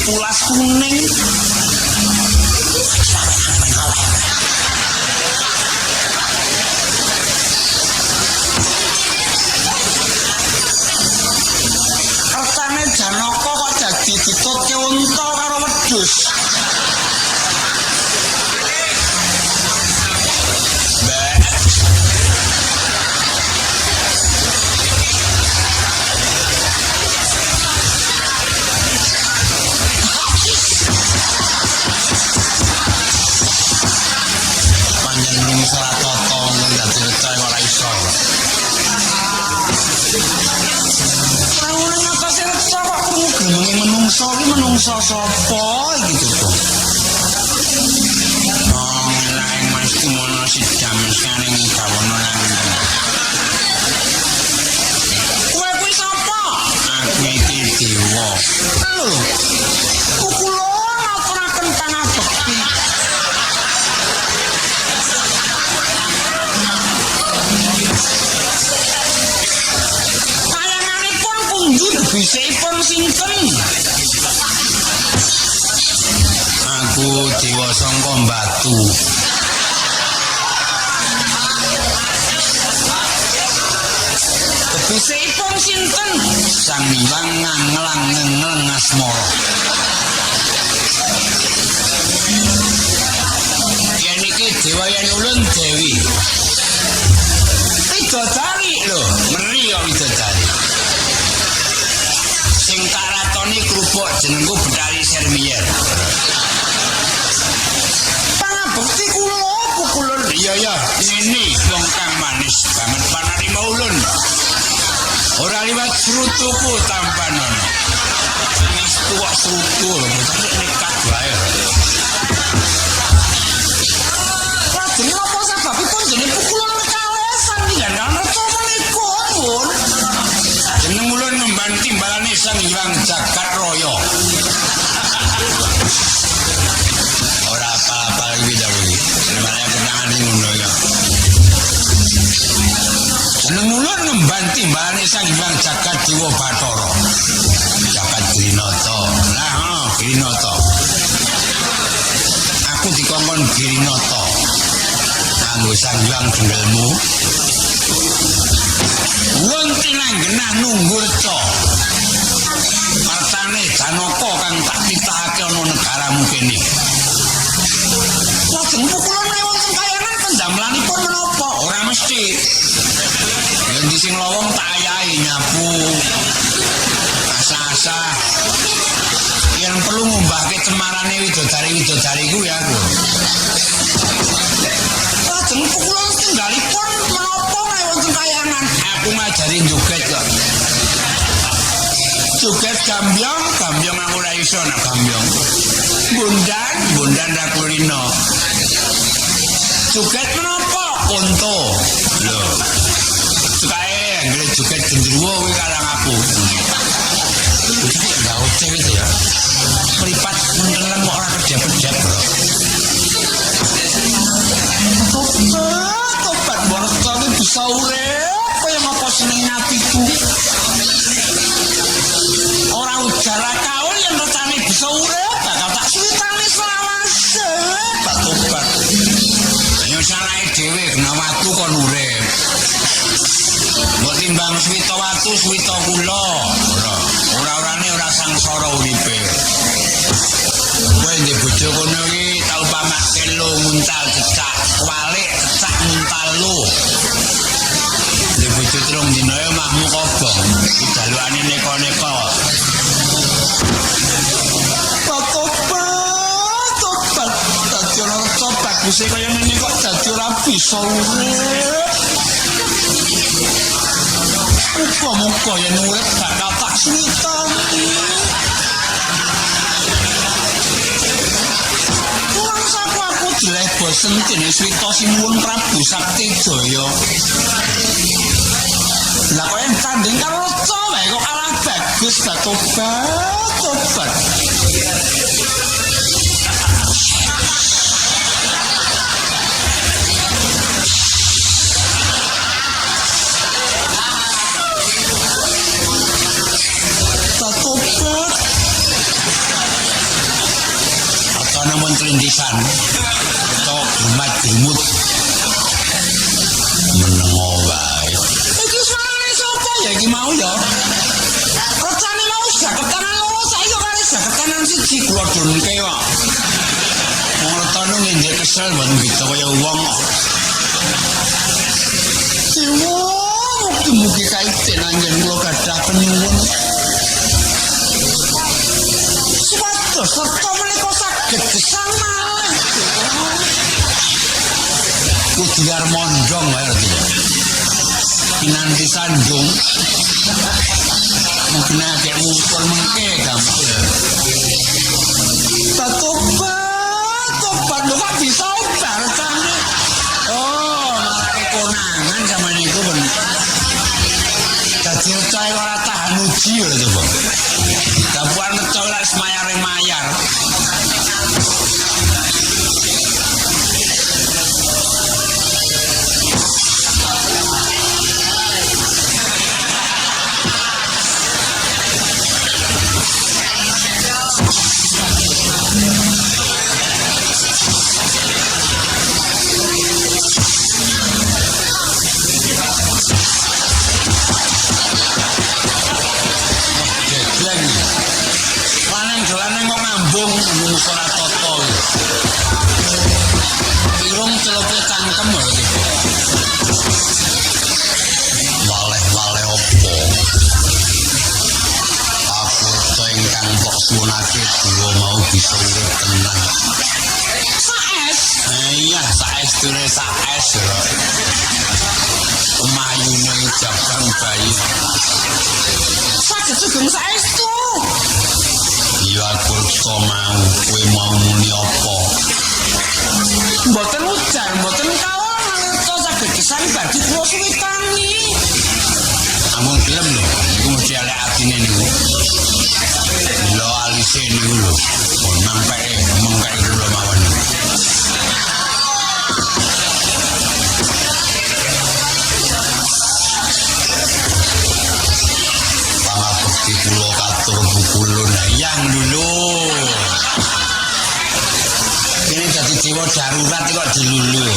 Pulas kuning. Kertane Janaka kok dadi ditutke unta karo wedhus. Menungso sapa iki to? Oh, lain mas kumono sidam saring gawono nang. Kowe kuwi sapa? Aku iki dewa. Lho. Kula ngaturaken pangabekti. Sayanganipun punjul bisipun sinten? Aku Dewa Sangka Batu. Tebisipun sinten? Sang Hyang Nglang Asmara. Yen iki dewa yen ulun dewi. Widodari lho, meri kok widodari. Sing tak ratoni krupuk jenengku Betari Sermier. Pangabekti kula Iya ini wong kang manis banget panarima ulun. Ora liwat srutuku tampanono. Wis tuwa srutu lho, bocah nekat wae. Lajeng napa sebabipun jeneng pukulan kalesan nggandang reca menika pun. Jeneng ulun ngemban timbalane Sang Hyang Jagat Raya. Ora apa-apa iki dawuh. Semane kenangane ngono ya. Jeneng ulun ngemban timbalane Sang Hyang Jagat Dewa Bathara. Jagat Grinata. Nah, Grinata. Aku dikongkon Grinata. Kanggo Sang Hyang Denggelmu. Wong tinanggenah nunggu reca. Partane Janaka kang tak titahake ana negaramu kene. Lajeng pukulan wonten kayangan pendamelanipun menapa? Ora mesti. Yen sing lowong tak ayahi nyapu. Asa-asa. Yen perlu ngumbahke cemarane widodari ku ya aku. Lajeng pukulan tunggalipun menapa wonten kayangan? Aku ngajari joget kok. Joget gambyong aku ora iso nak gambyong. Bundan aku rino. Joget menapa? Konto. Lho. Sukae anggere joget gendruwo kuwi karang aku. Iki enggak oceh gitu ya. Mripat mentelem kok ora kerja-kerjap, Bro. Tobat bangsa iki bisa urip kaya ngapa seneng atiku. Ora ujara kaul yang recane bisa urip bakal tak suwitane selawase. Tak tobat. Ayo salahé dhewe kena watu kon urip. Mbok timbang suwita watu suwita kula. Ora-orane ora sangsara uripe. Kowe ndek bojo kono iki tau pamake lo nguntal cecak, walik cecak nguntal lo. Ndek bojo telung dina ya mahmu kobong. Jalukane neko-neko. Tobat. Dadi ora tobat baguse kaya ngene kok dadi ora bisa urip. Muga-muga yen urip bakal tak suwitani. Kurang sapa aku jeleh bosen dene Swita Sinuwun Prabu Sakti Jaya. Lah kok yen tanding karo Reca wae kok kalah bagus tak tobat. Namun kelindisan atau gemat-gemut menengo wae. Iki suarane sapa ya iki mau ya? Recane mau jaketan loro saya karo jaketan siji kula donke kok. Wong retane ngendhe kesel mboten bisa kaya wong kok. Dewa mugi-mugi kaiten anjen kula gadah penyuwun. Supados serta menika gesang malih. Kudu biar mondong wae to. Kinanti sandung. Mungkin ake ngumpul mengke gampang. Tobat lho kok bisa obar tane. Oh, malah konangan sama niku ben. Dadi cae ora tahan uji lho to, Bang. Dapuan reca lek semayar-mayar. Ora toto. Irung celoke cangkem lho iki. Waleh-waleh opo? Aku to ingkang kok sunake dewa mau bisa urip tenang. Saes. iya saestune saes lho. Mayune jabang bayi. Saged sugeng saestu. Iya aku kok mau kowe mau muni apa? Mboten ujar, mboten kawon to saged gesang bagi kula suwi tangi. Amun gelem lho, iku mesti elek atine niku. Lho alise niku lho. Pun nampake mengkae kula mawon. Pangabekti kula katur bukulun yang dulu. Ini jadi jiwa darurat kok dilulu.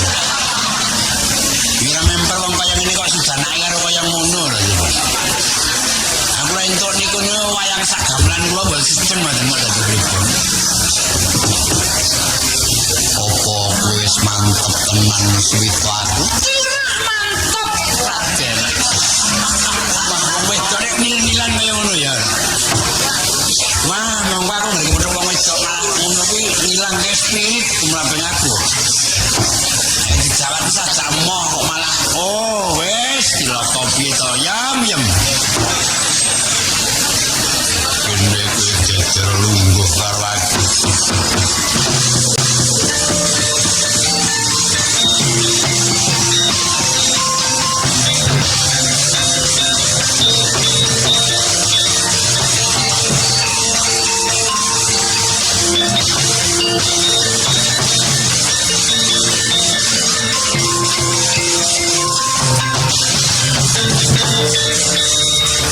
Mira memper wong kaya ngene kok sudanake karo kaya ngono lho. Aku lek entuk niku wayang sak gamelan kula mbok sistem mboten kok dadi pripun. Apa kowe wis mantep tenan suwita aku? Mantep. Raden. Wah, wong wedok nek nil-nilan kaya ngono ya. Wah, monggo aku ngriki wong wedok malah ngono kuwi ngilangke spirit kumraping aku. Dijawab saja moh kok malah oh wis diloko piye to yam. Kene kuwi jejer lungguh karo aku.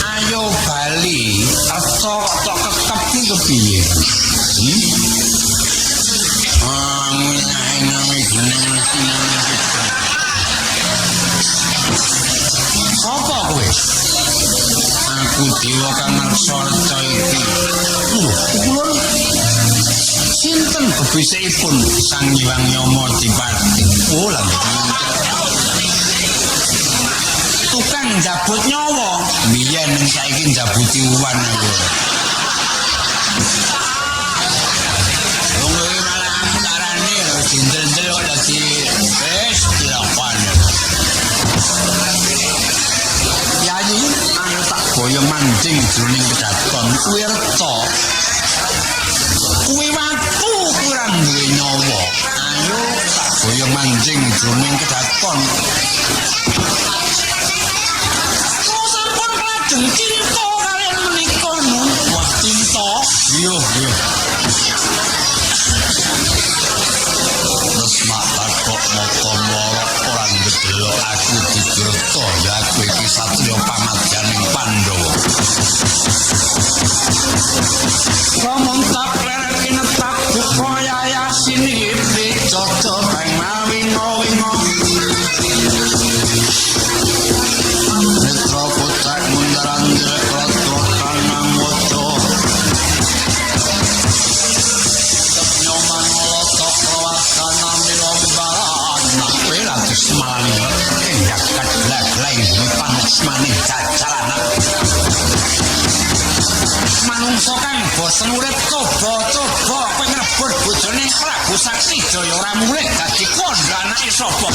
Ayo bali, arsa kok kekep ki kepiye? Sapa kowe? Aku dewa kang ngarsa reca iki. Kula sinten bebisikipun Sang Hyang Yama Dipati? Oh lha tukang njabut nyawa biyen ning saiki njabuti uwan aku. Wong iki malah carane dindel-dindel kok dadi wis dilakoni. Yayi ayo tak boyo mancing jroning kedaton kuwi reca. Kuwi watu kurang duwe nyawa. Ayo tak boyo mancing jroning kedaton. Cinta kalian menikah wah cinta iya terus mata kok moto morok orang bedelok aku dijerto ya aku iki satrio pamadyaning Pandhawa ngomong tak lerek netap buka yayasin iki cocok bang mawingo-wingo Netra kotak mundaran jelek rotrokan nang waca Nyoman ngolotok rawasana milombaran Nah kowe lagi semalani Enggak kadlah-kadlah ini panesmane jajalanan Manungsa kang bosen urip coba-coba kowe ngrebut bojone Prabu Sakti Jaya ora mulih dadi kandha anake sapa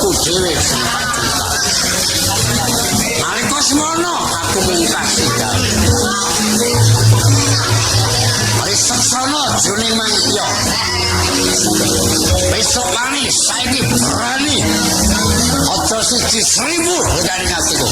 aku dhewe sing nalika semono aku mungkasi gawe wis seksana jroning mangkiya besok lani saiki berani aja siji 1000 regane atiku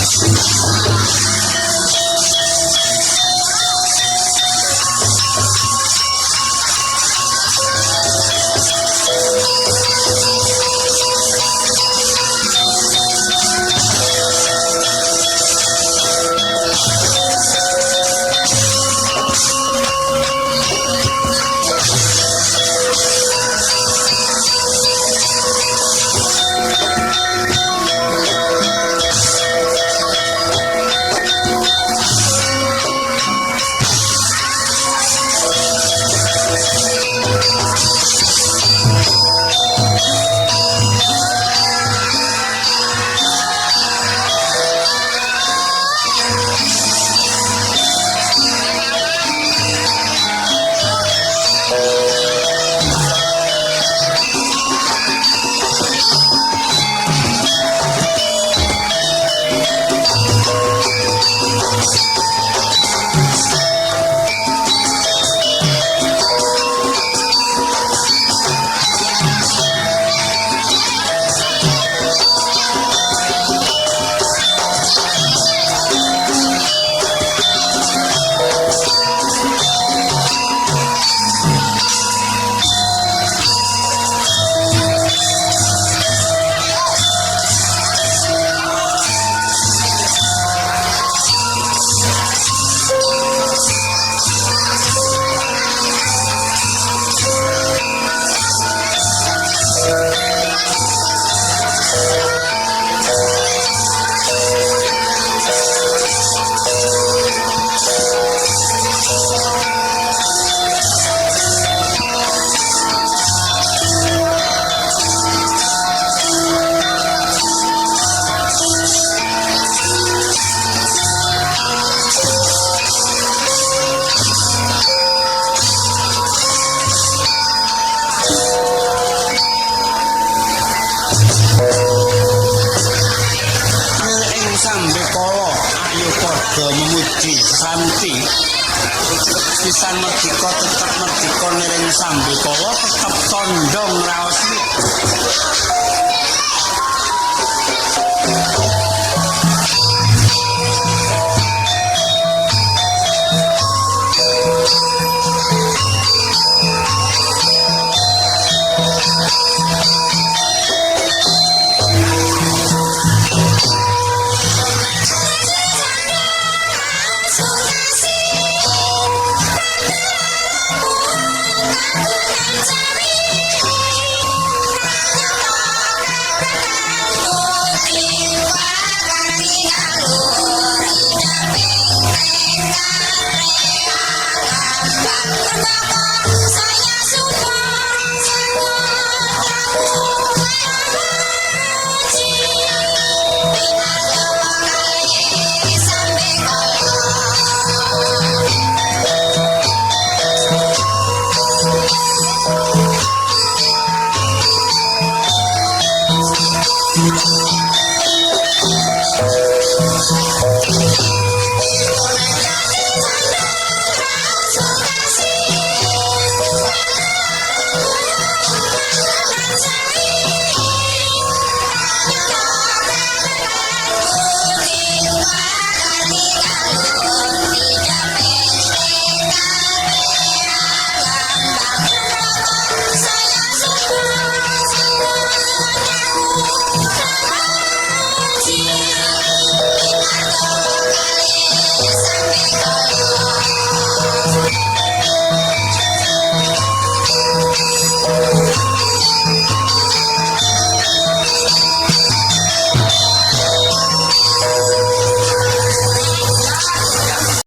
pisan merdika tetep merdika niring sambikala tetep tandha ngraosi